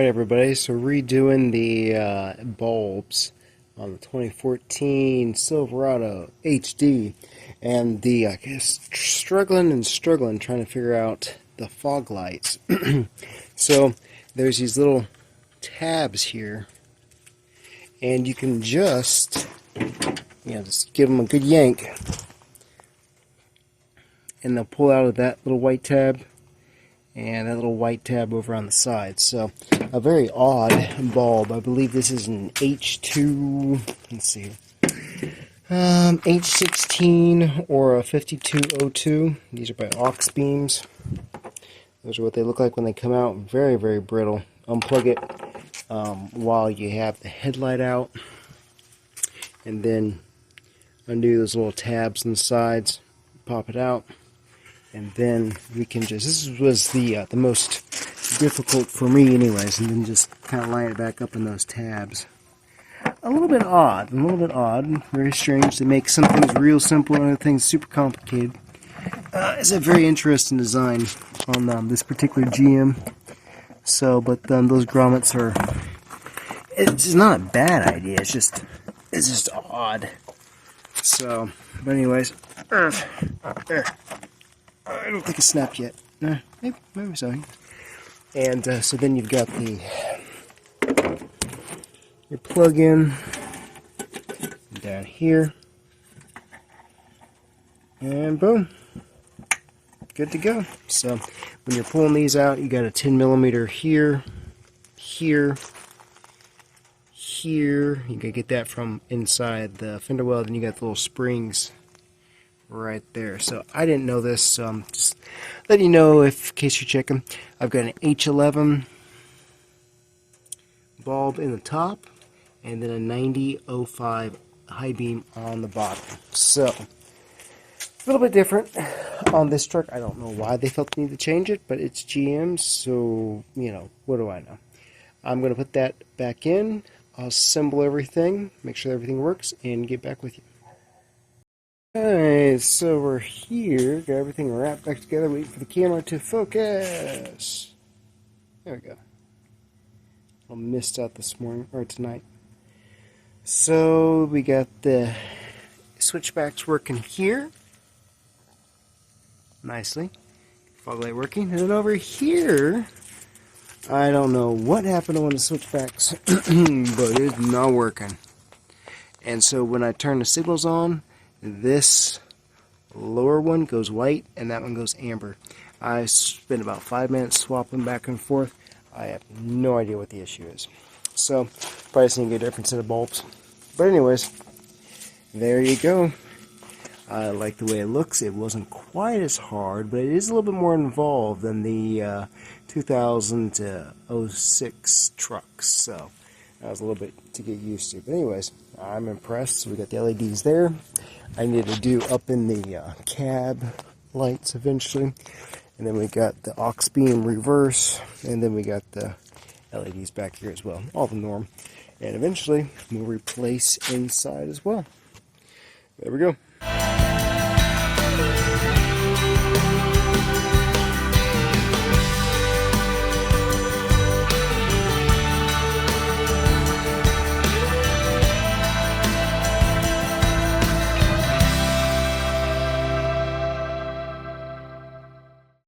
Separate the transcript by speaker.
Speaker 1: Alright everybody, so redoing the bulbs on the 2014 Silverado HD, and I guess struggling trying to figure out the fog lights. So there's these little tabs here, and you can just give them a good yank and they'll pull out of that little white tab and that little white tab over on the side. So a very odd bulb. I believe this is an H2, let's see, H16 or a 5202. These are by Aux beams. Those are what they look like when they come out. Very, very brittle. Unplug it while you have the headlight out, and then undo those little tabs on the sides, pop it out. And then we can just, this was the most difficult for me anyways, and then just kind of line it back up in those tabs. A little bit odd, very strange. They make some things real simple and other things super complicated. It's a very interesting design on this particular GM. So, but those grommets are, it's not a bad idea, it's just odd. So, but anyways, I don't think it's snapped yet. Maybe so. And so then you've got your plug-in down here, and boom, good to go. So when you're pulling these out, you got a 10mm here. You gotta get that from inside the fender well. Then you got the little springs right there. So I didn't know this, so I'm just letting you know in case you're checking. I've got an H11 bulb in the top and then a 9005 high beam on the bottom. So a little bit different on this truck. I don't know why they felt the need to change it, but it's GM, so what do I know. I'm going to put that back in. I'll assemble everything, make sure everything works, and get back with you. Alright, so we're here, got everything wrapped back together, waiting for the camera to focus. There we go. I missed out this morning, or tonight. So, we got the switchbacks working here. Nicely. Fog light working. And then over here, I don't know what happened to one of the switchbacks, but it's not working. And so when I turn the signals on, this lower one goes white and that one goes amber. I spent about 5 minutes swapping back and forth. I have no idea what the issue is. So probably just need to get a different set of bulbs. But anyways, there you go. I like the way it looks. It wasn't quite as hard, but it is a little bit more involved than the 2006 trucks. So that was a little bit to get used to. But anyways, I'm impressed. So we got the LEDs there. I need to do up in the cab lights eventually. And then we got the aux beam reverse. And then we got the LEDs back here as well. All the norm. And eventually we'll replace inside as well. There we go.